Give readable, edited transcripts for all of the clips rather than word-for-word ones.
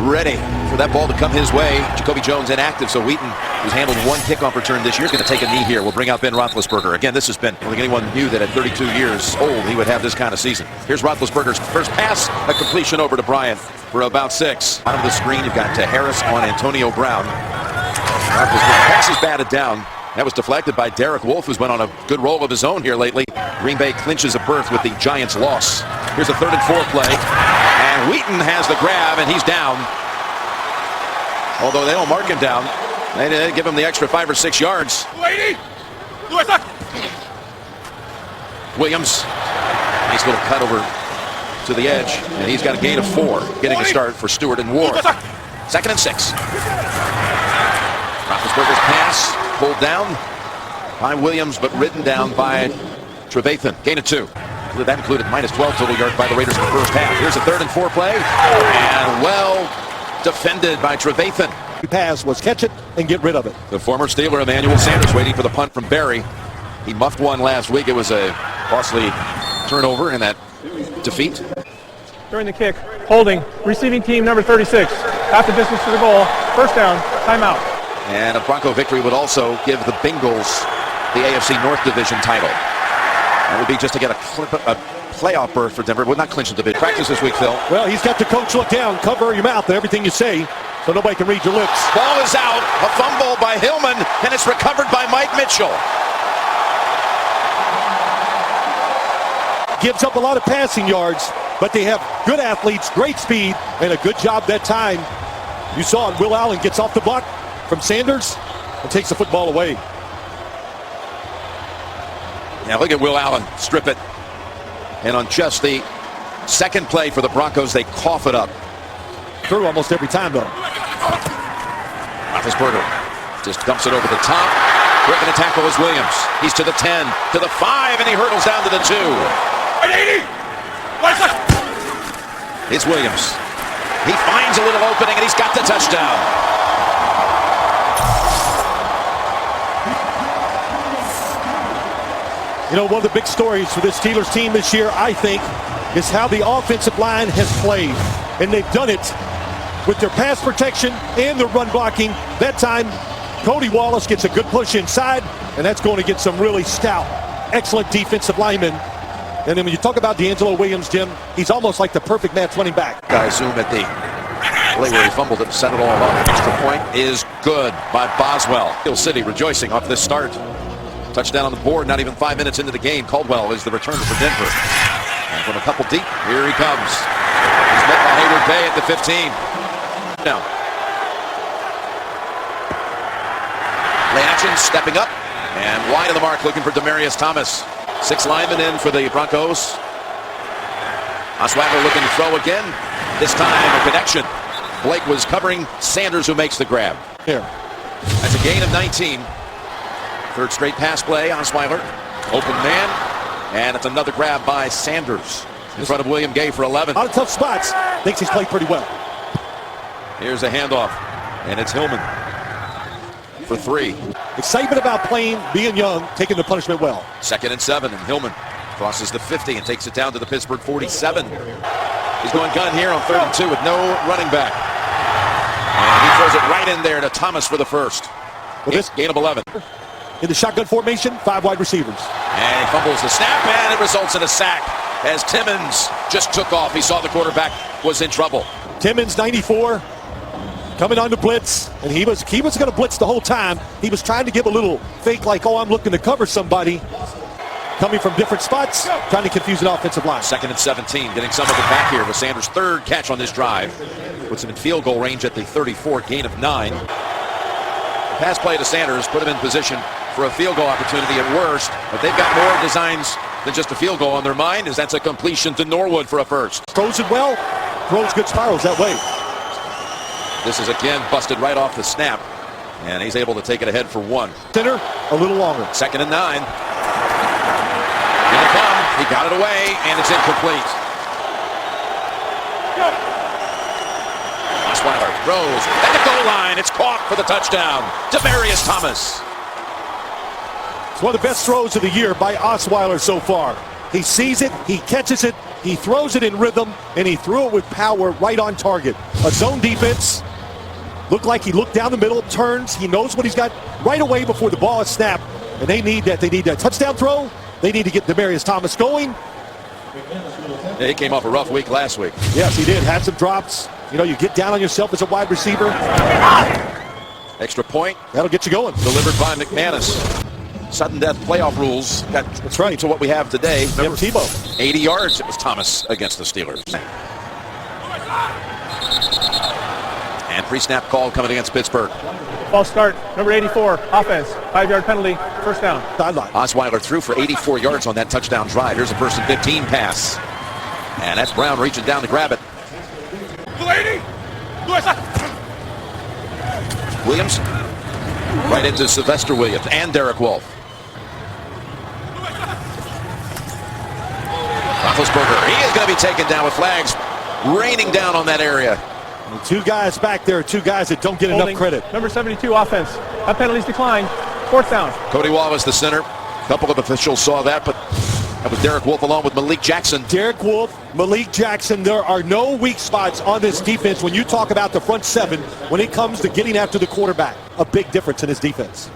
ready for that ball to come his way. Jacoby Jones inactive, so Wheaton, who's handled one kickoff return this year, is going to take a knee here. We'll bring out Ben Roethlisberger. Again, this has been, I don't think anyone knew that at 32 years old he would have this kind of season. Here's Roethlisberger's first pass, a completion over to Bryant for about 6. Out of the screen, you've got to Harris on Antonio Brown. Roethlisberger pass is batted down. That was deflected by Derek Wolfe, who's been on a good roll of his own here lately. Green Bay clinches a berth with the Giants' loss. Here's a 3rd and 4 play. And Wheaton has the grab, and he's down. Although they don't mark him down. They give him the extra 5 or 6 yards. Williams. Nice little cut over to the edge. And he's got a gain of 4. Getting a start for Stewart and Ward. 2nd and 6. Roethlisberger's pass pulled down by Williams, but ridden down by Trevathan. Gain of 2. That included minus 12 total yards by the Raiders in the first half. Here's a 3rd and 4 play. And well defended by Trevathan. The pass was catch it and get rid of it. The former Steeler, Emmanuel Sanders, waiting for the punt from Barry. He muffed one last week. It was a costly turnover in that defeat. During the kick, holding, receiving team number 36. Half the distance to the goal. First down, timeout. And a Bronco victory would also give the Bengals the AFC North Division title. That would be just to get a playoff berth for Denver. Would not clinch the division. Practice this week, Phil. Well, he's got the coach look down, cover your mouth and everything you say, so nobody can read your lips. Ball is out. A fumble by Hillman, and it's recovered by Mike Mitchell. Gives up a lot of passing yards, but they have good athletes, great speed, and a good job that time. You saw it. Will Allen gets off the block from Sanders and takes the football away. Now look at Will Allen strip it. And on just the second play for the Broncos, they cough it up. Through almost every time, though. Roethlisberger just dumps it over the top. Breaking the tackle is Williams. He's to the 10, to the 5, and he hurdles down to the 2. It's Williams. He finds a little opening, and he's got the touchdown. You know, one of the big stories for this Steelers team this year, I think, is how the offensive line has played. And they've done it with their pass protection and their run blocking. That time, Cody Wallace gets a good push inside, and that's going to get some really stout, excellent defensive linemen. And then when you talk about D'Angelo Williams, Jim, he's almost like the perfect match running back. Guys zoom at the play where he fumbled it to set it all up. Extra point is good by Boswell. Hill City rejoicing off this start. Touchdown on the board, not even 5 minutes into the game. Caldwell is the returner for Denver. And from a couple deep, here he comes. He's met by Hayward Bay at the 15. Now, Play action, stepping up, and wide of the mark, looking for Demaryius Thomas. 6 linemen in for the Broncos. Osweiler looking to throw again. This time a connection. Blake was covering Sanders, who makes the grab. Here. That's a gain of 19. 3rd straight pass play, Osweiler. Open man, and it's another grab by Sanders in front of William Gay for 11. A lot of tough spots. Thinks he's played pretty well. Here's a handoff, and it's Hillman for 3. Excitement about playing, being young, taking the punishment well. 2nd and 7, and Hillman crosses the 50 and takes it down to the Pittsburgh 47. He's going gun here on 3rd and 2 with no running back. And he throws it right in there to Thomas for the first. Well, this gain of 11. In the shotgun formation, 5 wide receivers. And he fumbles the snap, and it results in a sack as Timmons just took off. He saw the quarterback was in trouble. Timmons, 94, coming on the blitz, and he was going to blitz the whole time. He was trying to give a little fake, like, oh, I'm looking to cover somebody. Coming from different spots, trying to confuse an offensive line. 2nd and 17, getting some of it back here with Sanders' 3rd catch on this drive. Puts him in field goal range at the 34, gain of 9. Pass play to Sanders, put him in position for a field goal opportunity at worst. But they've got more designs than just a field goal on their mind, as that's a completion to Norwood for a first. Throws it well, throws good spirals that way. This is again busted right off the snap, and he's able to take it ahead for 1. Center, a little longer. 2nd and 9. Gonna come. He got it away, and it's incomplete. Osweiler throws at the goal line. It's caught for the touchdown. Demaryius Thomas. It's one of the best throws of the year by Osweiler so far. He sees it, he catches it, He throws it in rhythm, and he threw it with power right on target. A zone defense. Looked like he looked down the middle, turns. He knows what he's got right away before the ball is snapped. And they need that. They need that touchdown throw. They need to get Demaryius Thomas going. Yeah, he came off a rough week last week. Yes, he did. Had some drops. You know, you get down on yourself as a wide receiver. Extra point. That'll get you going. Delivered by McManus. Sudden death playoff rules. That's right. To what we have today. Remember, Tebow. 80 yards. It was Thomas against the Steelers. And pre-snap call coming against Pittsburgh. False start. Number 84. Offense. 5-yard penalty. First down. Sideline. Osweiler threw for 84 yards on that touchdown drive. Here's a 1st and 15 pass. And that's Brown reaching down to grab it. Williams. Right into Sylvester Williams and Derek Wolfe. Roethlisberger. He is going to be taken down with flags raining down on that area. And two guys back there, two guys that don't get enough credit. Number 72 offense. That penalties decline. 4th down. Cody Wallace, the center. A couple of officials saw that, but that was Derek Wolfe along with Malik Jackson. Derek Wolfe, Malik Jackson, there are no weak spots on this defense when you talk about the front seven when it comes to getting after the quarterback. A big difference in his defense.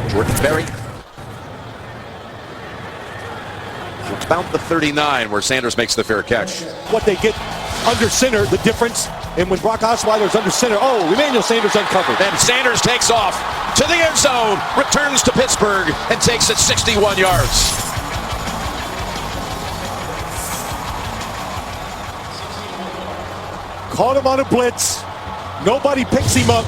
Jordan Berry. It's about the 39 where Sanders makes the fair catch. What they get under center, the difference, and when Brock Osweiler is under center, oh, Emmanuel Sanders uncovered. Then Sanders takes off to the end zone, returns to Pittsburgh, and takes it 61 yards. Caught him on a blitz. Nobody picks him up.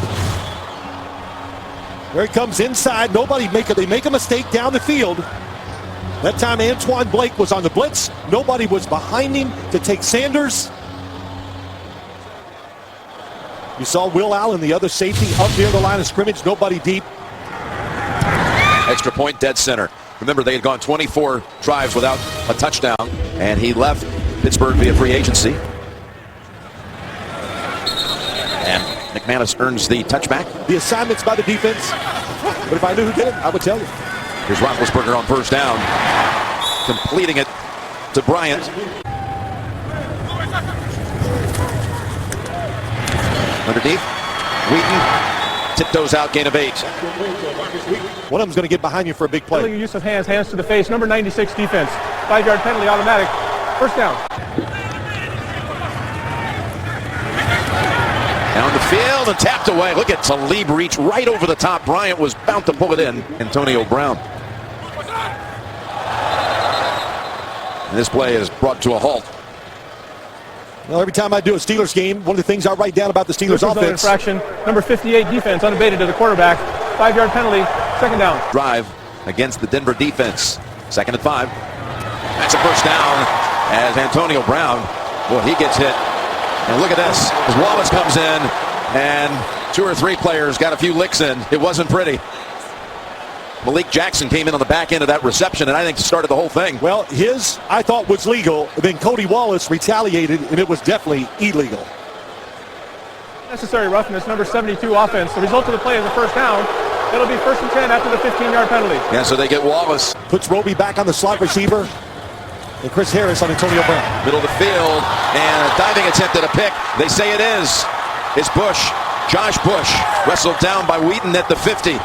There he comes inside. They make a mistake down the field. That time Antoine Blake was on the blitz. Nobody was behind him to take Sanders. You saw Will Allen, the other safety, up near the line of scrimmage. Nobody deep. Extra point, dead center. Remember, they had gone 24 drives without a touchdown, and he left Pittsburgh via free agency. And McManus earns the touchback. The assignments by the defense. But if I knew who did it, I would tell you. Here's Roethlisberger on 1st down, completing it to Bryant. Underneath, Wheaton tiptoes out, gain of 8. One of them's going to get behind you for a big play. Use of hands to the face. Number 96 defense. 5-yard penalty, automatic. First down. Down the field and tapped away. Look at Talib reach right over the top. Bryant was bound to pull it in. Antonio Brown. And this play is brought to a halt. Well, every time I do a Steelers game, one of the things I write down about the Steelers offense. Infraction. Number 58 defense, unabated to the quarterback. 5-yard penalty, 2nd down. Drive against the Denver defense. 2nd and 5. That's a 1st down as Antonio Brown, well, he gets hit. And look at this, as Wallace comes in and 2 or 3 players got a few licks in. It wasn't pretty. Malik Jackson came in on the back end of that reception and I think started the whole thing. Well, his, I thought, was legal. Then Cody Wallace retaliated, and it was definitely illegal. Necessary roughness, number 72 offense. The result of the play is a 1st down. It'll be 1st and 10 after the 15-yard penalty. Yeah, so they get Wallace. Puts Roby back on the slot receiver. And Chris Harris on Antonio Brown. Middle of the field, and a diving attempt at a pick. They say it is. It's Bush. Josh Bush wrestled down by Wheaton at the 50.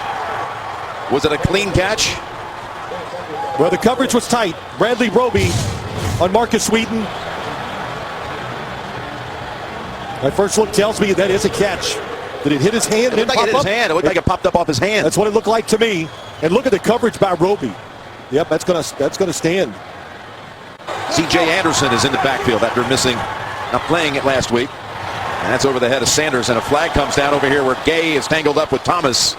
Was it a clean catch? Well, the coverage was tight. Bradley Roby on Marcus Wheaton. My first look tells me that is a catch. Did it hit his hand? It looked like it hit his hand. It looked like it popped up off his hand. That's what it looked like to me. And look at the coverage by Roby. Yep, that's gonna stand. C.J. Anderson is in the backfield after not playing it last week. And that's over the head of Sanders, and a flag comes down over here where Gay is tangled up with Thomas.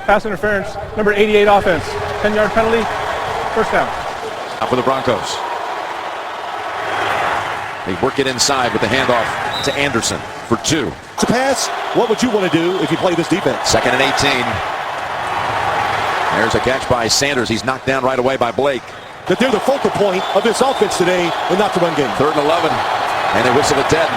Pass interference, number 88 offense. 10-yard penalty, 1st down. Out for the Broncos. They work it inside with the handoff to Anderson for 2. To pass, what would you want to do if you play this defense? 2nd and 18. There's a catch by Sanders. He's knocked down right away by Blake. That they're the focal point of this offense today and not the run game. 3rd and 11. And they whistle it dead.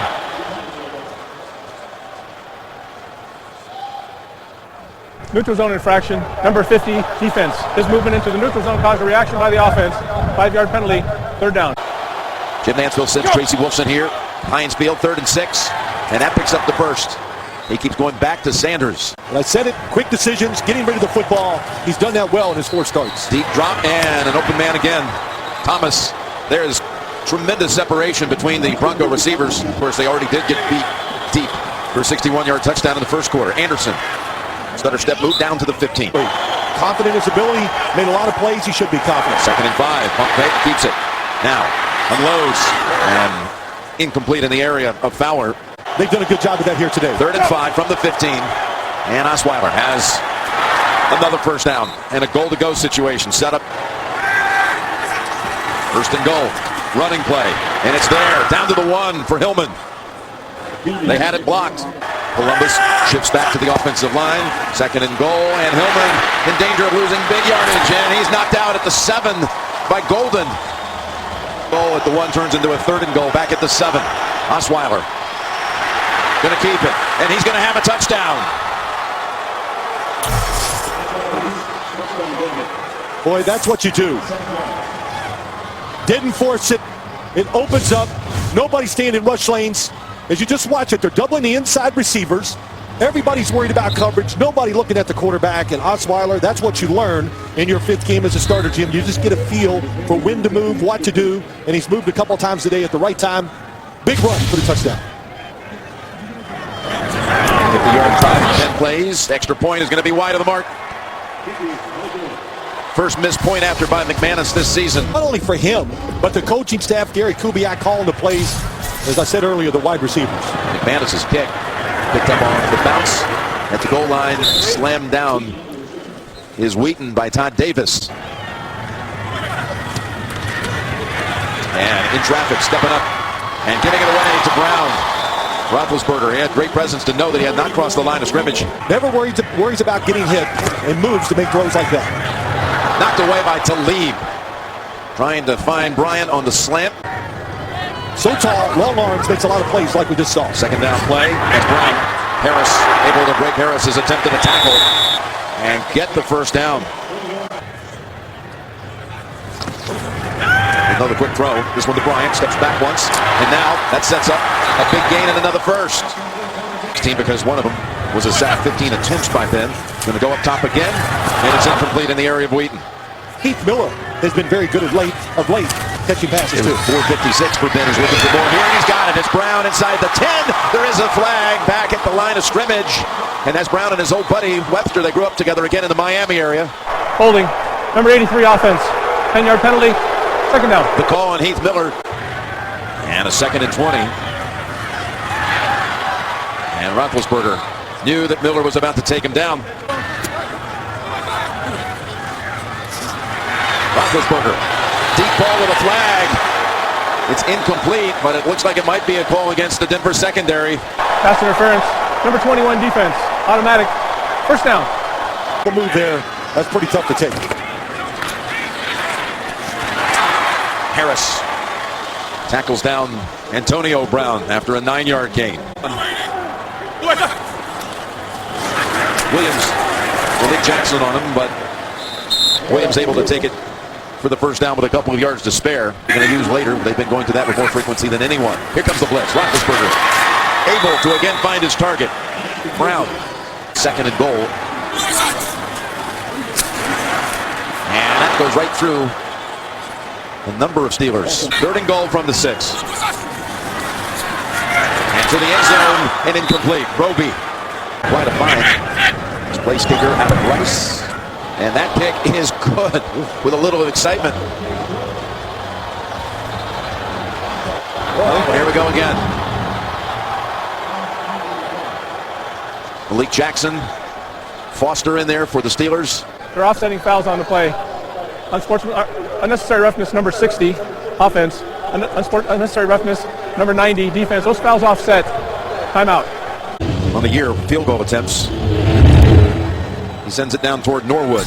Neutral zone infraction, number 50 defense. His movement into the neutral zone caused a reaction by the offense. 5-yard penalty, 3rd down. Jim Mansfield sends Tracy Wolfson here. Heinz Field, 3rd and 6. And that picks up the first. He keeps going back to Sanders. And I said it, quick decisions, getting rid of the football. He's done that well in his 4 starts. Deep drop and an open man again. Thomas, there's tremendous separation between the Bronco receivers. Of course, they already did get beat deep for a 61-yard touchdown in the first quarter. Anderson, stutter step move down to the 15. Confident in his ability, made a lot of plays. He should be confident. 2nd and 5. Pump fake, keeps it. Now, unloads and incomplete in the area of Fowler. They've done a good job of that here today. 3rd and 5 from the 15. And Osweiler has another first down and a goal-to-go situation set up. 1st and goal. Running play. And it's there. Down to the 1 for Hillman. They had it blocked. Columbus shifts back to the offensive line. 2nd and goal. And Hillman in danger of losing big yardage. And he's knocked out at the 7 by Golden. Goal at the 1 turns into a 3rd and goal. Back at the 7. Osweiler going to keep it. And he's going to have a touchdown. Boy, that's what you do. Didn't force it. It opens up. Nobody staying in rush lanes. As you just watch it, they're doubling the inside receivers. Everybody's worried about coverage. Nobody looking at the quarterback. And Osweiler, that's what you learn in your 5th game as a starter, Jim. You just get a feel for when to move, what to do. And he's moved a couple times today at the right time. Big run for the touchdown. 50-yard drive, 10 plays. Extra point is going to be wide of the mark. First missed point after by McManus this season. Not only for him, but the coaching staff, Gary Kubiak calling the plays. As I said earlier, the wide receivers. McManus' kick picked up on the bounce at the goal line. Slammed down is Wheaton by Todd Davis. And in traffic, stepping up and giving it away to Brown. Roethlisberger, he had great presence to know that he had not crossed the line of scrimmage. Never worries about getting hit and moves to make throws like that. Knocked away by Talib. Trying to find Bryant on the slant. So tall, long arms, makes a lot of plays like we just saw. 2nd down play. That's Brown. Harris able to break Harris's attempt at a tackle and get the first down. Another quick throw. This one to Bryant. Steps back once. And now that sets up a big gain and another first. Team, because one of them was a sack. 15 attempts by Ben. Going to go up top again. And it's incomplete in the area of Wheaton. Heath Miller has been very good of late catching passes too. 4:56 for Ben, who's looking for more here. He's got it. It's Brown inside the 10. There is a flag back at the line of scrimmage. And that's Brown and his old buddy Webster. They grew up together again in the Miami area. Holding. Number 83 offense. 10-yard penalty. 2nd down. The call on Heath Miller. And a 2nd and 20. And Roethlisberger knew that Miller was about to take him down. Roethlisberger, deep ball with a flag. It's incomplete, but it looks like it might be a call against the Denver secondary. Pass interference. Number 21 defense. Automatic. 1st down. The move there, that's pretty tough to take. Harris tackles down Antonio Brown after a 9-yard gain. Williams, Malik Jackson on him, but Williams able to take it for the first down with a couple of yards to spare. They're going to use later. They've been going to that with more frequency than anyone. Here comes the blitz. Roethlisberger able to again find his target. Brown, 2nd and goal. And that goes right through a number of Steelers. 3rd and goal from the 6. And to the end zone and incomplete. Roby, quite a find. This place kicker out of Rice. And that kick is good with a little excitement. Here we go again. Malik Jackson, Foster in there for the Steelers. They're offsetting fouls on the play. Unnecessary roughness, number 60, offense. Unnecessary roughness, number 90, defense. Those fouls offset. Timeout. On the year, field goal attempts. He sends it down toward Norwood,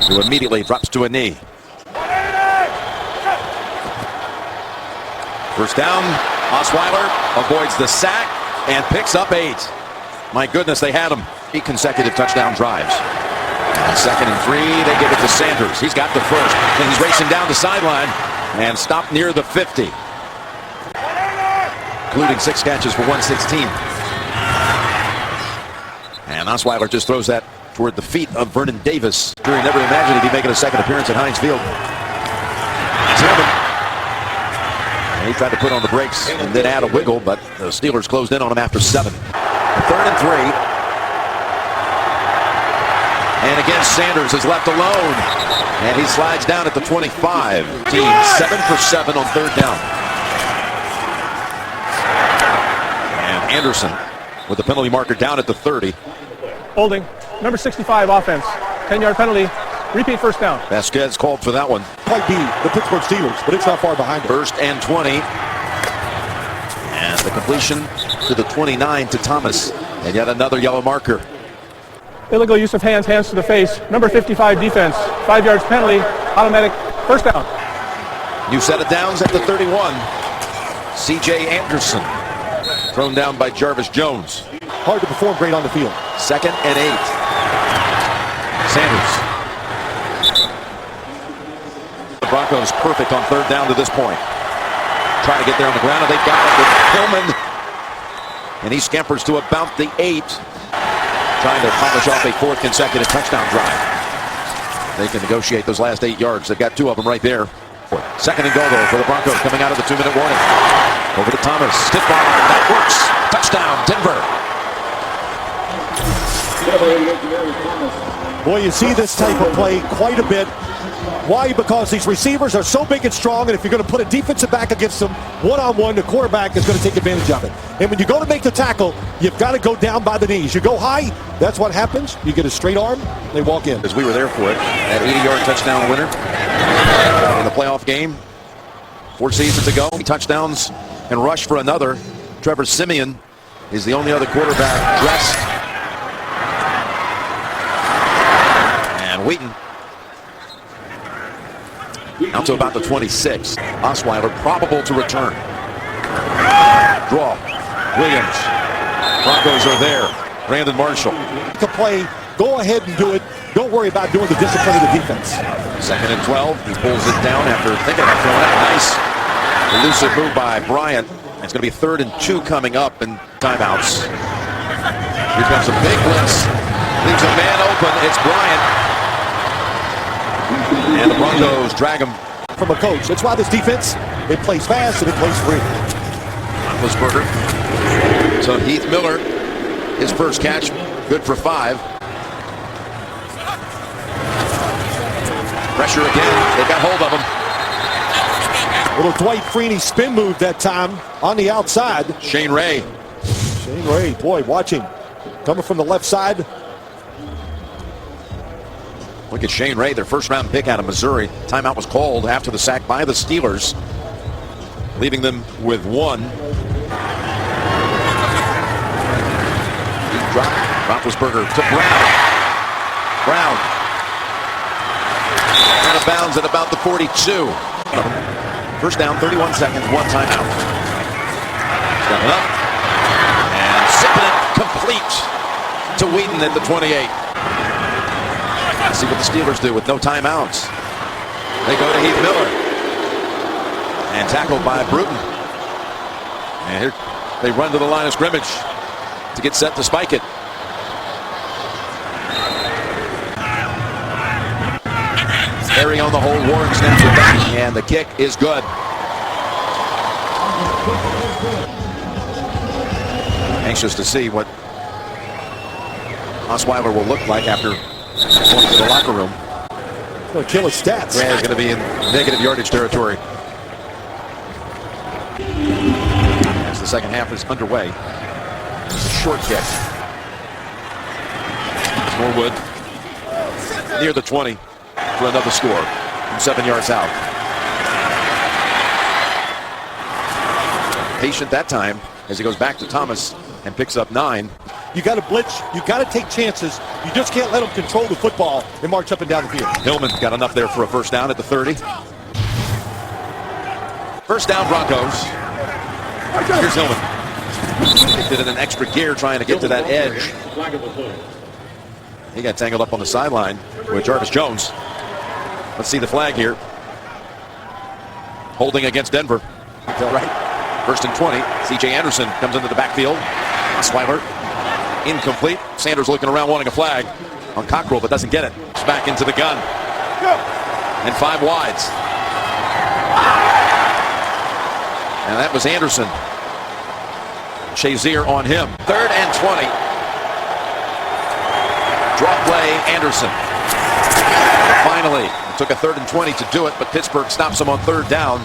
who immediately drops to a knee. First down, Osweiler avoids the sack and picks up 8. My goodness, they had him. 8 consecutive touchdown drives. 2nd and 3, they give it to Sanders. He's got the first, and he's racing down the sideline. And stopped near the 50. Including 6 catches for 116. And Osweiler just throws that toward the feet of Vernon Davis. He never imagined he'd be making a second appearance at Heinz Field. Tillman. And he tried to put on the brakes and then add a wiggle, but the Steelers closed in on him after 7. 3rd and 3. And again, Sanders is left alone. And he slides down at the 25. Team 7 for 7 on 3rd down. And Anderson with the penalty marker down at the 30. Holding. Number 65 offense. 10-yard penalty. Repeat first down. Vasquez called for that one. Might be the Pittsburgh Steelers, but it's not far behind it. 1st and 20. And the completion to the 29 to Thomas. And yet another yellow marker. Illegal use of hands to the face. Number 55 defense. 5 yards penalty. Automatic first down. New set of downs at the 31. C.J. Anderson. Thrown down by Jarvis Jones. Hard to perform great on the field. 2nd and 8. Sanders. The Broncos perfect on 3rd down to this point. Trying to get there on the ground, and they got it with Hillman. And he scampers to about the 8. Trying to polish off a 4th consecutive touchdown drive. They can negotiate those last 8 yards. They've got 2 of them right there. 2nd and goal, though, for the Broncos coming out of the 2-minute warning. Over to Thomas. Stiff ball. That works. Touchdown, Denver. Boy, you see this type of play quite a bit. Why? Because these receivers are so big and strong, and if you're going to put a defensive back against them one-on-one, the quarterback is going to take advantage of it. And when you go to make the tackle, you've got to go down by the knees. You go high, that's what happens. You get a straight arm, they walk in. As we were there for it, that 80-yard touchdown winner in the playoff game 4 seasons ago. Touchdowns and rush for another. Trevor Siemian is the only other quarterback dressed. And Wheaton out to about the 26. Osweiler probable to return. Draw. Williams. Broncos are there. Brandon Marshall. To play, go ahead and do it. Don't worry about doing the discipline of the defense. 2nd and 12. He pulls it down after thinking about throwing it. Nice elusive move by Bryant. It's going to be 3rd and 2 coming up in timeouts. Here comes a big blitz. Leaves a man open. It's Bryant. And the Broncos drag him. From a coach. That's why this defense, it plays fast and it plays free. Roethlisberger. So Heath Miller, his first catch, good for 5. Pressure again. They got hold of him. Little Dwight Freeney spin move that time on the outside. Shane Ray. Shane Ray, boy, watch him. Coming from the left side. Look at Shane Ray, their first-round pick out of Missouri. Timeout was called after the sack by the Steelers, leaving them with 1. Deep drop. Roethlisberger to Brown. Brown. Out of bounds at about the 42. First down, 31 seconds, 1 timeout. Stepping up. And zipping it complete to Wheaton at the 28. Let's see what the Steelers do with no timeouts. They go to Heath Miller. And tackled by Bruton. And here they run to the line of scrimmage to get set to spike it. Perry on the hold. Warren snaps it back. And the kick is good. Anxious to see what Osweiler will look like after going to the locker room. It's going to kill his stats. Yeah, he's going to be in negative yardage territory. As the second half is underway. It's a short kick. Norwood near the 20 for another score from 7 yards out. Patient that time as he goes back to Thomas and picks up 9. You got to blitz. You got to take chances. You just can't let them control the football and march up and down the field. Hillman got enough there for a first down at the 30. First down, Broncos. Here's Hillman. He did it in extra gear trying to get to that edge. He got tangled up on the sideline with Jarvis Jones. Let's see the flag here. Holding against Denver. Right. First and 20. C.J. Anderson comes into the backfield. Osweiler. Incomplete. Sanders looking around wanting a flag on Cockrell, but doesn't get it. It's back into the gun. And 5 wides. And that was Anderson. Shazier on him. 3rd and 20. Draw play, Anderson. Finally, it took a 3rd and 20 to do it, but Pittsburgh stops him on 3rd down.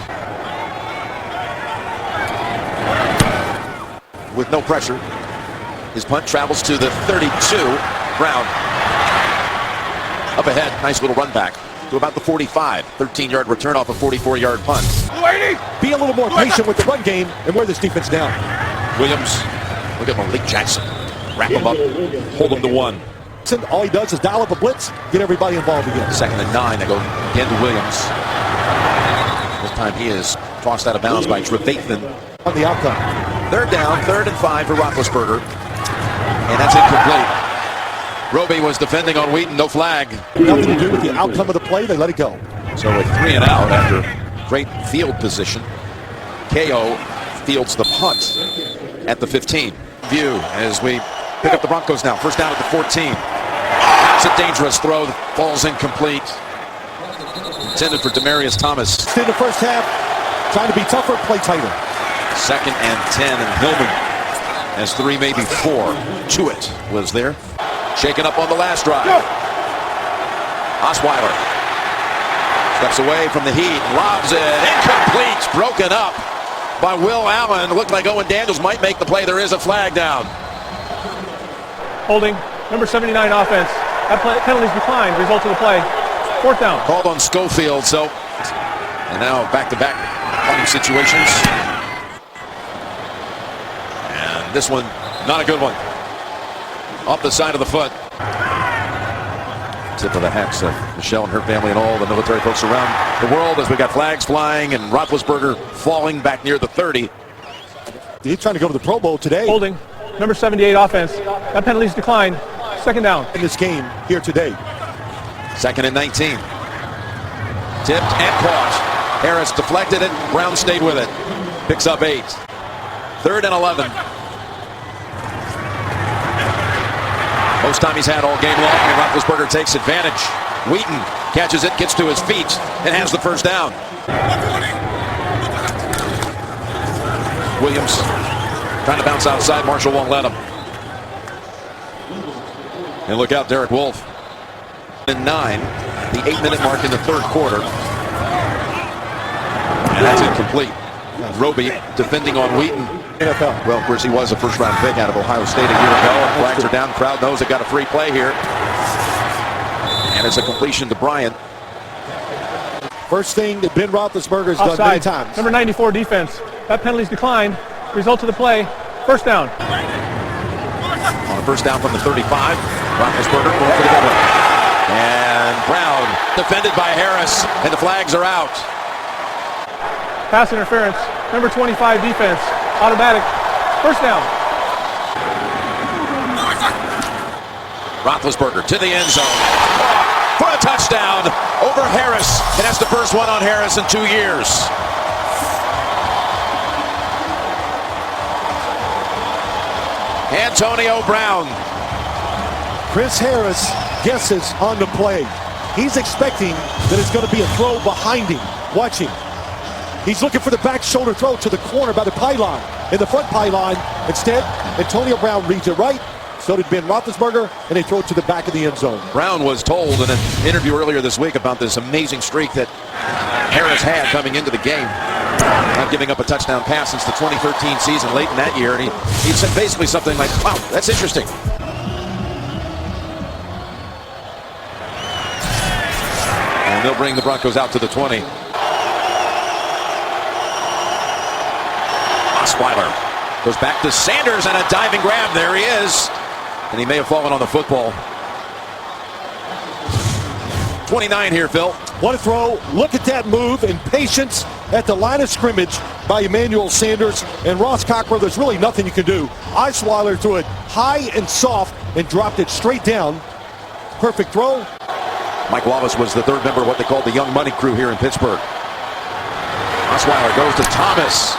With no pressure. His punt travels to the 32. Brown. Up ahead, nice little run back to about the 45. 13-yard return off a 44-yard punt. Be a little more patient with the run game and wear this defense down. Williams, look at Malik Jackson. Wrap him up, hold him to 1. All he does is dial up a blitz, get everybody involved again. 2nd and 9, they go again to Williams. This time he is tossed out of bounds by Trevathan. On the outcome. 3rd down, 3rd and 5 for Roethlisberger. And that's incomplete. Roby was defending on Wheaton, no flag. Nothing to do with the outcome of the play, they let it go. So with 3 and out after great field position, KO fields the punt at the 15. View as we pick up the Broncos now. First down at the 14. It's a dangerous throw that falls incomplete. Intended for Demaryius Thomas. In the first half, trying to be tougher, play tighter. 2nd and 10, and Hillman has 3, maybe 4. Chewett was there. Shaken up on the last drive. Osweiler steps away from the heat, lobs it, incomplete, broken up by Will Allen. It looked like Owen Daniels might make the play. There is a flag down. Holding, number 79 offense. That penalty's declined, result of the play. 4th down. Called on Schofield, so. And now back-to-back punting situations. And this one, not a good one. Off the side of the foot. Tip of the hats of Michelle and her family and all the military folks around the world as we got flags flying and Roethlisberger falling back near the 30. He's trying to go to the Pro Bowl today. Holding, number 78 offense. That penalty's declined. 2nd down. In this game here today. 2nd and 19. Tipped and caught. Harris deflected it. Brown stayed with it. Picks up 8. 3rd and 11. Most time he's had all game long, and Roethlisberger takes advantage. Wheaton catches it, gets to his feet, and has the first down. Williams trying to bounce outside. Marshall won't let him. And look out, Derek Wolfe. And 9, the 8-minute mark in the 3rd quarter. And that's incomplete. Roby defending on Wheaton. NFL. Well, of course, he was a first-round pick out of Ohio State a year ago. Flags are down. Crowd knows they got a free play here. And it's a completion to Bryant. First thing that Ben Roethlisberger has done many times. Number 94 defense. That penalty's declined. Result of the play. 1st down. On a 1st down from the 35. Roethlisberger going for the double. And Brown defended by Harris. And the flags are out. Pass interference. Number 25 defense. Automatic. 1st down. Roethlisberger to the end zone for a touchdown over Harris. And that's the first one on Harris in 2 years. Antonio Brown. Chris Harris guesses on the play. He's expecting that it's going to be a throw behind him. Watch him. He's looking for the back shoulder throw to the corner by the pylon. In the front pylon, instead, Antonio Brown reads it right. So did Ben Roethlisberger, and they throw it to the back of the end zone. Brown was told in an interview earlier this week about this amazing streak that Harris had coming into the game. Not giving up a touchdown pass since the 2013 season, late in that year. And he said basically something like, wow, that's interesting. And they'll bring the Broncos out to the 20. Osweiler goes back to Sanders and a diving grab. There he is. And he may have fallen on the football. 29 here, Phil. What a throw. Look at that move and patience at the line of scrimmage by Emmanuel Sanders and Ross Cockrell. There's really nothing you can do. Osweiler threw it high and soft and dropped it straight down. Perfect throw. Mike Wallace was the 3rd member of what they called the Young Money crew here in Pittsburgh. Osweiler goes to Thomas.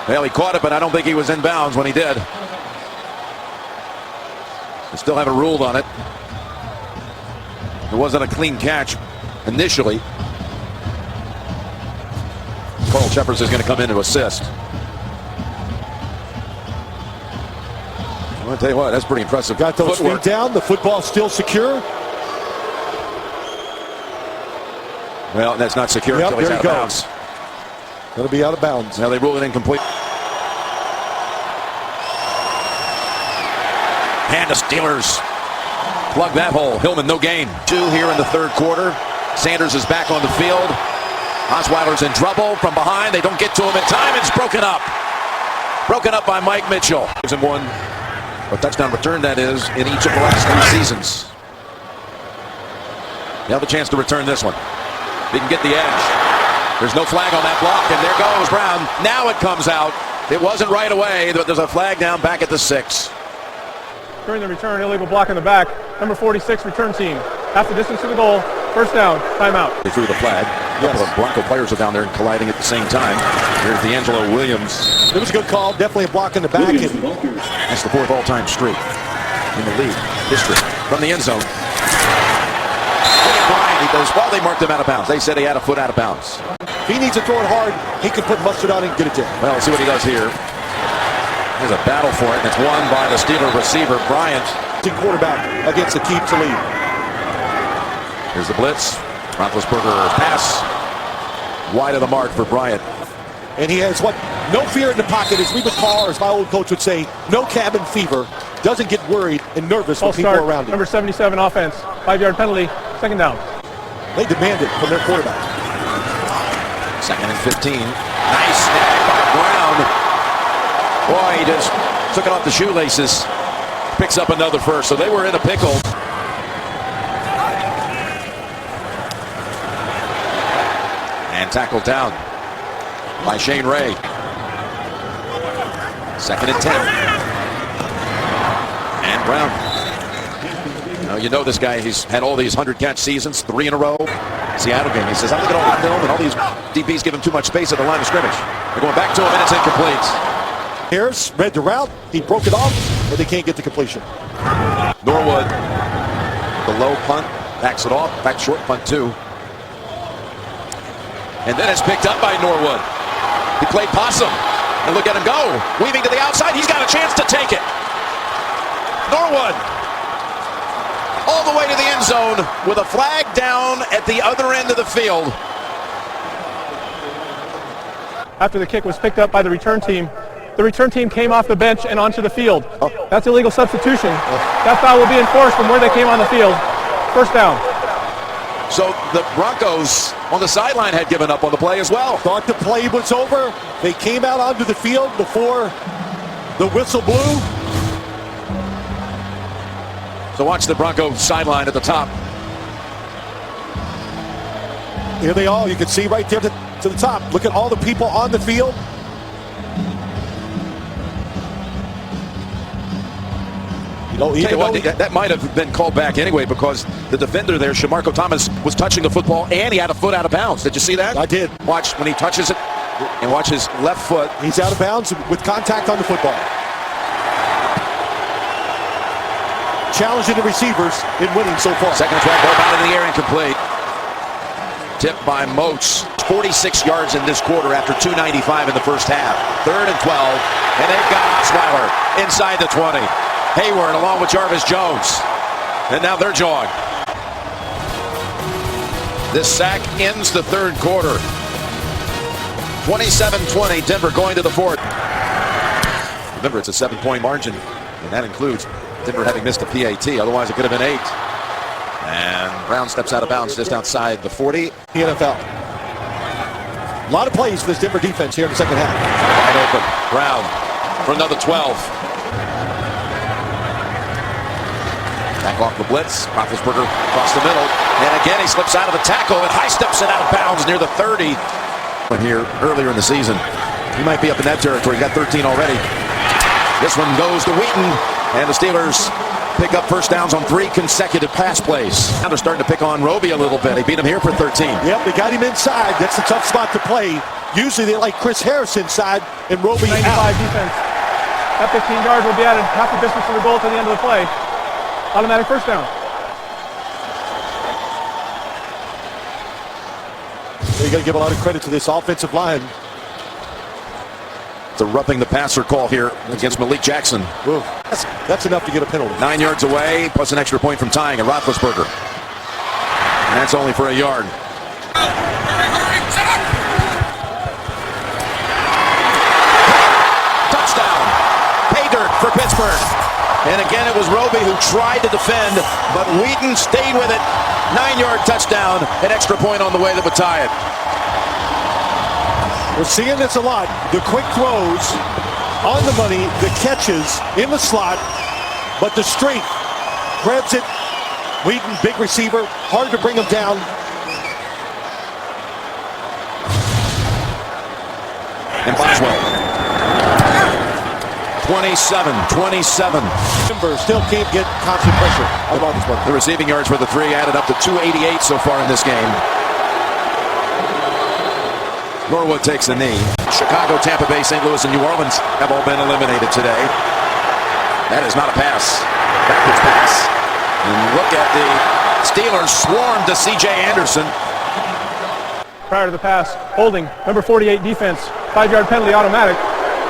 Well, he caught it, but I don't think he was in bounds when he did. They still haven't ruled on it. It wasn't a clean catch initially. Carl Shepard is going to come in to assist. I'm going to tell you what, that's pretty impressive. Got those feet down. The football still secure. Well, that's not secure until he's out of bounds. Going to be out of bounds. Now they rule it incomplete. And the Steelers plug that hole. Hillman, no gain. 2 here in the third quarter. Sanders is back on the field. Osweiler's in trouble from behind. They don't get to him in time. It's broken up. Broken up by Mike Mitchell. Gives him one, a touchdown return, that is, in each of the last 3 seasons. You have a chance to return this one. Didn't get the edge. There's no flag on that block, and there goes Brown. Now it comes out. It wasn't right away, but there's a flag down back at the 6. During the return, illegal block in the back. Number 46, return team. Half the distance to the goal. First down, timeout. They threw the flag. A couple of Bronco players are down there colliding at the same time. Here's D'Angelo Williams. It was a good call. Definitely a block in the back. That's the 4th all-time streak in the league history. From the end zone. Bryant, he does. Well, they marked him out of bounds. They said he had a foot out of bounds. If he needs to throw it hard, he can put mustard on it and get it there. Well, let's see what he does here. There's a battle for it, and it's won by the Steeler receiver, Bryant. Quarterback against Aqib Talib. Here's the blitz. Roethlisberger pass. Wide of the mark for Bryant. And he has no fear in the pocket, as we would call, or as my old coach would say, no cabin fever. Doesn't get worried and nervous when people are around him. Number 77 offense. 5-yard penalty. Second down. They demand it from their quarterback. 2nd and 15. Nice snag by Brown. Boy, he just took it off the shoelaces. Picks up another first, so they were in a pickle. And tackled down by Shane Ray. 2nd and 10. And Brown. You know this guy, he's had all these 100-catch seasons, 3 in a row. Seattle game, he says, I look at all the film, and all these DBs give him too much space at the line of scrimmage. They're going back to him, and it's incomplete. Harris read the route, he broke it off, but they can't get the completion. Norwood, the low punt, backs it off, back short punt too. And then it's picked up by Norwood. He played possum, and look at him go. Weaving to the outside, he's got a chance to take it. Norwood, all the way to the end zone with a flag down at the other end of the field. After the kick was picked up by the return team came off the bench and onto the field. That's illegal substitution. That foul will be enforced from where they came on the field. First down. So the Broncos on the sideline had given up on the play as well. Thought the play was over. They came out onto the field before the whistle blew. So watch the Broncos sideline at the top. Here they are. You can see right there to the top. Look at all the people on the field. That might have been called back anyway, because the defender there, Shamarko Thomas, was touching the football and he had a foot out of bounds. Did you see that? I did. Watch when he touches it, and watch his left foot. He's out of bounds with contact on the football. Challenging the receivers in winning so far. Second flag, ball out in the air, incomplete. Tipped by Moats. 46 yards in this quarter after 295 in the first half. 3rd and 12, and they've got Osweiler inside the 20. Hayward along with Jarvis Jones. And now they're jawing. This sack ends the third quarter. 27-20, Denver going to the 4th. Remember, it's a 7-point margin, and that includes Denver having missed a PAT. Otherwise, it could have been 8. And Brown steps out of bounds just outside the 40. The NFL. A lot of plays for this Denver defense here in the second half. Wide open. Brown for another 12. Back off the blitz. Roethlisberger across the middle. And again, he slips out of the tackle and high steps it out of bounds near the 30. Here earlier in the season. He might be up in that territory. He got 13 already. This one goes to Wheaton. And the Steelers pick up first downs on 3 consecutive pass plays. Now they're starting to pick on Roby a little bit. They beat him here for 13. Yep, they got him inside. That's a tough spot to play. Usually they like Chris Harris inside and Roby 95 out. defense. That 15 yards will be added half the distance to the goal to the end of the play. Automatic first down. You got to give a lot of credit to this offensive line. It's a roughing the passer call here against Malik Jackson. Ooh, that's enough to get a penalty. 9 yards away, plus an extra point from tying at Roethlisberger. And that's only for a yard. Touchdown. Pay dirt for Pittsburgh. And again, it was Roby who tried to defend, but Wheaton stayed with it. 9-yard touchdown, an extra point on the way that would tie it. We're seeing this a lot. The quick throws on the money, the catches in the slot, but the strength grabs it. Wheaton, big receiver, hard to bring him down. And Boswell. 27-27. Denver still can't get constant pressure on Roethlisberger. The receiving yards for the three added up to 288 so far in this game. Norwood takes a knee. Chicago, Tampa Bay, St. Louis, and New Orleans have all been eliminated today. That is not a pass. Backwards pass. And look at the Steelers swarm to C.J. Anderson. Prior to the pass, holding, number 48 defense, 5-yard penalty automatic.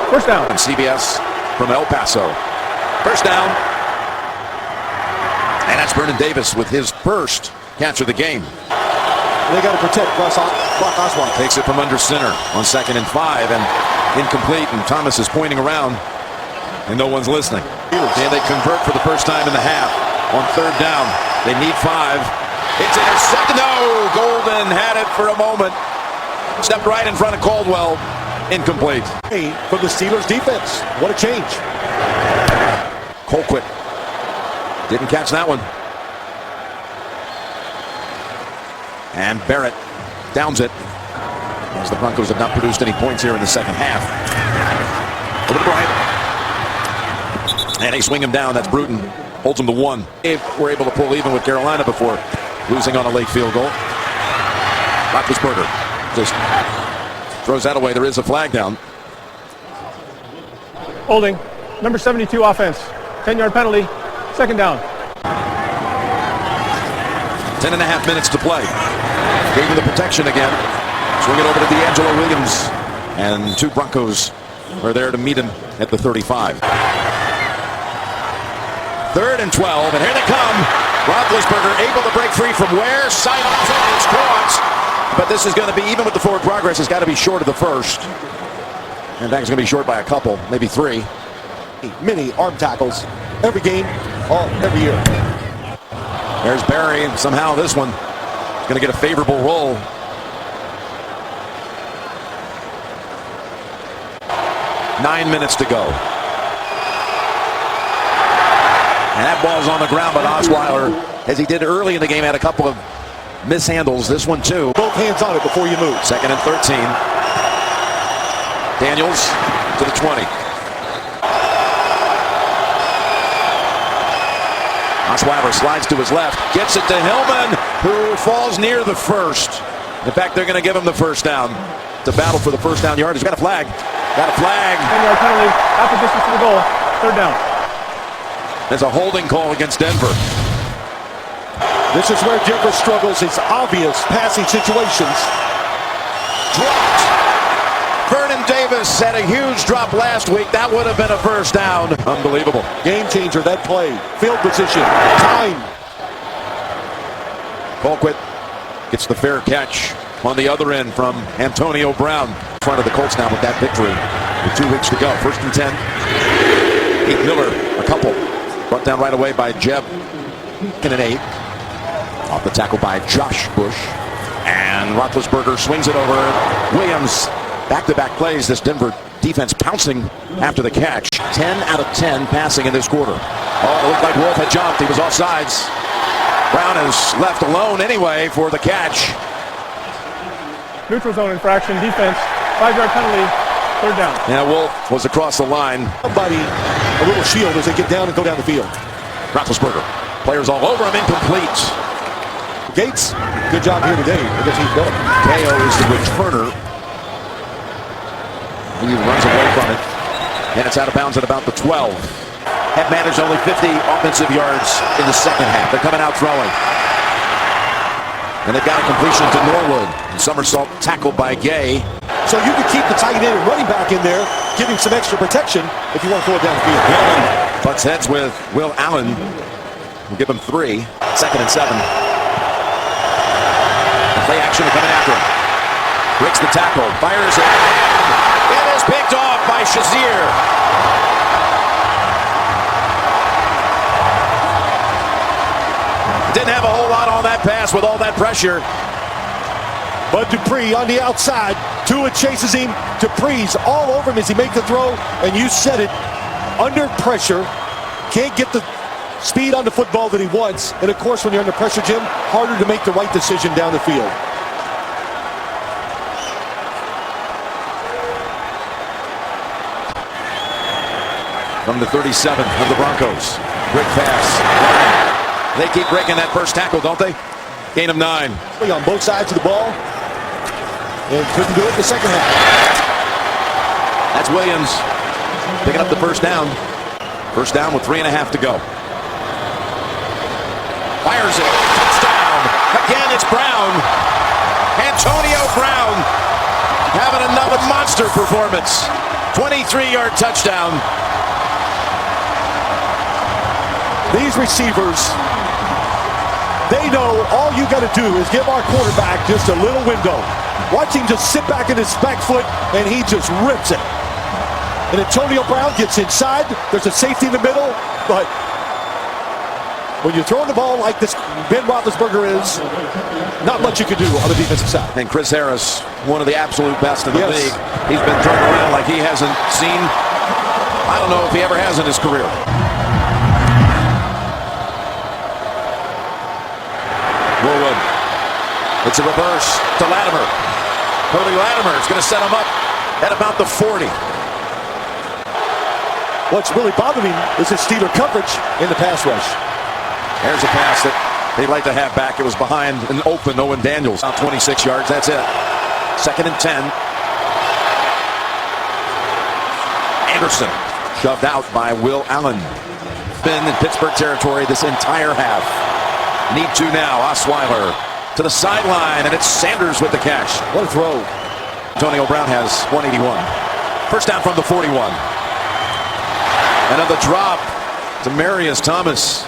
First down. And CBS from El Paso. First down. And that's Vernon Davis with his first catch of the game. They got to protect Brock Osweiler. Takes it from under center on 2nd and 5 and incomplete, and Thomas is pointing around and no one's listening. And they convert for the first time in the half on 3rd down. They need 5. It's intercepted. No! Golden had it for a moment. Stepped right in front of Caldwell. Incomplete. From the Steelers defense. What a change. Colquitt didn't catch that one. And Barrett downs it, as the Broncos have not produced any points here in the second half. Over to Bryant. And they swing him down. That's Bruton. Holds him to 1. They were able to pull even with Carolina before losing on a late field goal. Roethlisberger just throws that away. There is a flag down. Holding, number 72 offense, 10-yard penalty, 2nd down. 10.5 minutes to play. Gave him the protection again. Swing it over to D'Angelo Williams. And 2 Broncos are there to meet him at the 35. 3rd and 12, and here they come. Roethlisberger able to break free from where? Sight off it, it's caught. But this is going to be, even with the forward progress, it's got to be short of the first. In fact, it's going to be short by a couple, maybe 3. Many arm tackles every game, every year. There's Barry, and somehow this one is going to get a favorable roll. Nine minutes to go. And that ball's on the ground, but Osweiler, as he did early in the game, had a couple of mishandles. This one, too. Both hands on it before you move. 2nd and 13. Daniels to the 20. Osweiler slides to his left, gets it to Hillman, who falls near the first. In fact, they're going to give him the first down. The battle for the first down yard. He's got a flag. Got a flag. 10-yard penalty, half the distance to the goal, 3rd down. There's a holding call against Denver. This is where Denver struggles. It's obvious passing situations. Dropped. Vernon Davis had a huge drop last week. That would have been a first down. Unbelievable. Game changer, that play. Field position. Time. Colquitt gets the fair catch on the other end from Antonio Brown. In front of the Colts now with that victory. With 2 weeks to go. 1st and 10. Heath Miller, a couple. Brought down right away by Jeb. 2nd and 8. Off the tackle by Josh Bush. And Roethlisberger swings it over. Williams. Back-to-back plays. This Denver defense pouncing after the catch. 10 out of 10 passing in this quarter. Oh, it looked like Wolf had jumped. He was offsides. Brown is left alone anyway for the catch. Neutral zone infraction, defense, 5-yard penalty, 3rd down. Yeah, Wolf was across the line. Somebody, a little shield as they get down and go down the field. Roethlisberger. Players all over him, incomplete. Gates, good job here today. I guess he's done. KO is the returner. He runs away from it. And it's out of bounds at about the 12. Have managed only 50 offensive yards in the second half. They're coming out throwing. And they've got a completion to Norwood. And somersault tackled by Gay. So you can keep the tight end and running back in there, giving some extra protection if you want to throw it down the field. Butts heads with Will Allen. We'll give him 3. 2nd and 7. The play action coming after him. Breaks the tackle. Fires it. It is picked off by Shazier. Didn't have a whole lot on that pass with all that pressure. Bud Dupree on the outside. Tua chases him. Dupree's all over him as he makes the throw. And you said it, under pressure, can't get the speed on the football that he wants. And of course, when you're under pressure, Jim, harder to make the right decision down the field. From the 37 of the Broncos. Great pass. They keep breaking that first tackle, don't they? Gain of 9. On both sides of the ball. And couldn't do it in the second half. That's Williams picking up the first down. First down with 3.5 to go. Fires it. Touchdown. Again, it's Brown. Antonio Brown having another monster performance. 23-yard touchdown. These receivers, they know all you got to do is give our quarterback just a little window. Watch him just sit back in his back foot, and he just rips it. And Antonio Brown gets inside. There's a safety in the middle, but when you're throwing the ball like this Ben Roethlisberger is, not much you can do on the defensive side. And Chris Harris, one of the absolute best in the league. He's been thrown around like he hasn't seen, I don't know if he ever has in his career. Norwood. It's a reverse to Latimer. Cody Latimer is going to set him up at about the 40. What's really bothering is his Steeler coverage in the pass rush. There's a pass that they'd like to have back. It was behind an open Owen Daniels. About 26 yards, that's it. 2nd and 10. Anderson shoved out by Will Allen. Been in Pittsburgh territory this entire half. Need to now. Osweiler to the sideline, and it's Sanders with the catch. What a throw. Antonio Brown has 181. First down from the 41. Another drop to Marius Thomas.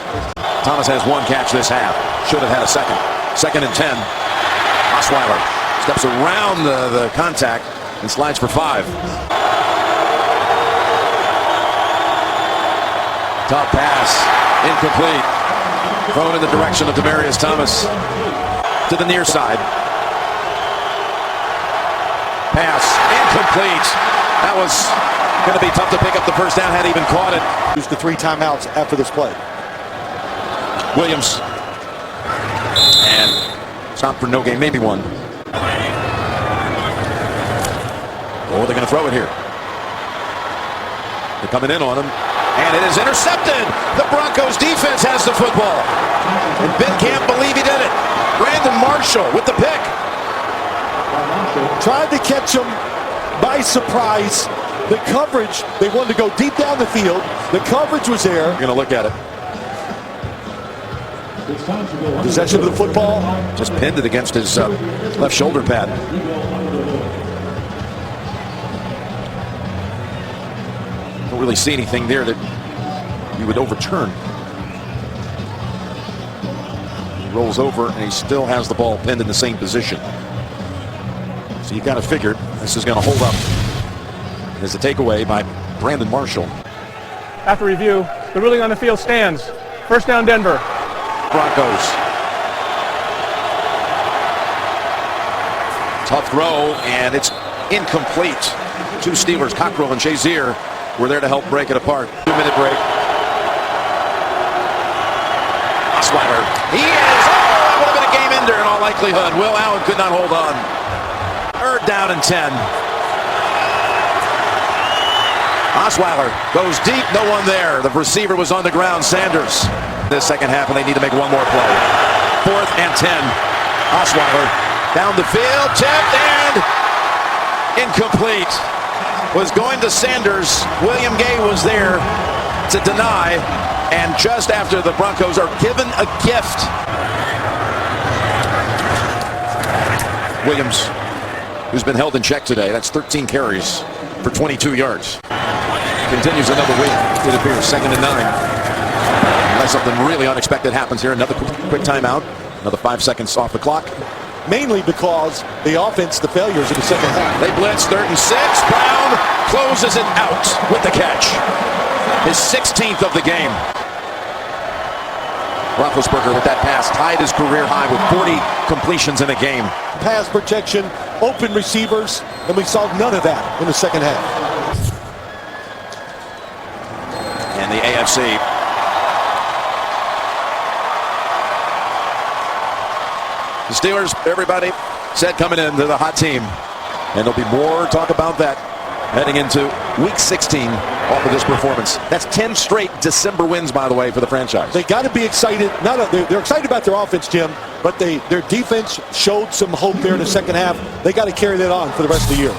Thomas has 1 catch this half. Should have had a second. 2nd and 10. Osweiler steps around the contact and slides for 5. Top pass. Incomplete. Thrown in the direction of Demaryius Thomas. To the near side. Pass. Incomplete. That was going to be tough to pick up the first down had he even caught it. Use the 3 timeouts after this play. Williams. And stopped for no gain, maybe 1. Oh, they're going to throw it here. They're coming in on him. And it is intercepted. The Broncos defense has the football. And Ben can't believe he did it. Brandon Marshall with the pick. Tried to catch him by surprise. The coverage, they wanted to go deep down the field. The coverage was there. You're going to look at it. Possession of the football. Just pinned it against his left shoulder pad. Don't really see anything there that you would overturn. He rolls over and he still has the ball pinned in the same position. So you've got to figure this is going to hold up. There's a takeaway by Brandon Marshall. After review, the ruling on the field stands. First down, Denver. Broncos. Tough throw, and it's incomplete. 2 Steelers, Cockrell and Shazier, were there to help break it apart. 2-minute break. Osweiler. He is. Oh, that would have been a game ender in all likelihood. Will Allen could not hold on. 3rd down and 10. Osweiler goes deep. No one there. The receiver was on the ground. Sanders. This second half, and they need to make 1 more play. 4th and 10. Osweiler down the field. Tipped and incomplete. was going to Sanders. William Gay was there to deny. And just after the Broncos are given a gift. Williams, who's been held in check today. That's 13 carries for 22 yards. Continues another week. It appears 2nd and 9. Unless something really unexpected happens here. Another quick timeout. Another 5 seconds off the clock. Mainly because the offense, the failures in the second half. They blitz 3rd and 6. Brown closes it out with the catch. His 16th of the game. Roethlisberger with that pass tied his career high with 40 completions in a game. Pass protection, open receivers, and we saw none of that in the second half. And the AFC. The Steelers, everybody said coming into the hot team. And there'll be more talk about that heading into Week 16 off of this performance. That's 10 straight December wins, by the way, for the franchise. They got to be excited. They're excited about their offense, Jim, but their defense showed some hope there in the second half. They got to carry that on for the rest of the year.